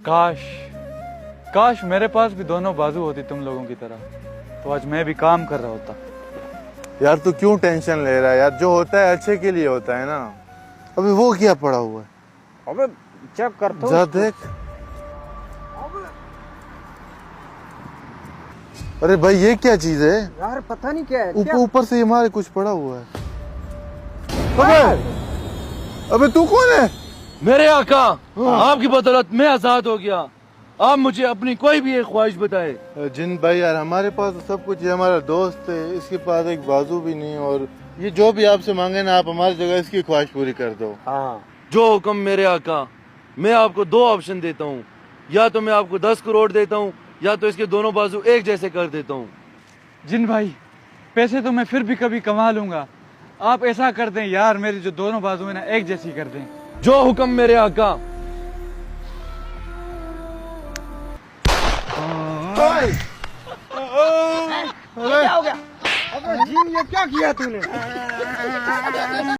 काश काश मेरे पास भी दोनों बाजू होती तुम लोगों की तरह, तो आज मैं भी काम कर रहा होता। यार तू क्यों टेंशन ले रहा है यार, जो होता है अच्छे के लिए होता है ना। अभी वो क्या पड़ा हुआ है? अबे चेक कर तो जा देख। अरे भाई ये क्या चीज है? यार पता नहीं क्या है। ऊपर ऊपर से हमारे कुछ पड़ा हुआ है। अबे अबे तू कौन है? मेरे आका, आपकी बदौलत मैं आजाद हो गया। आप मुझे अपनी कोई भी एक ख्वाहिश बताए। जिन भाई यार हमारे पास तो सब कुछ है, हमारा दोस्त है, इसके पास एक बाजू भी नहीं, और ये जो भी आपसे मांगे ना आप हमारी जगह इसकी ख्वाहिश पूरी कर दो। हाँ जो हुक्म मेरे आका। मैं आपको दो ऑप्शन देता हूँ, या तो मैं आपको 10 करोड़ देता हूँ, या तो इसके दोनों बाजू एक जैसे कर देता हूँ। जिन भाई पैसे तो मैं फिर भी कभी कमा लूंगा, आप ऐसा कर दें यार, मेरी जो दोनों बाजू है ना एक जैसी कर दें। जो हुक्म मेरे आका। क्या हो गया? अबे जिन ये क्या किया तूने?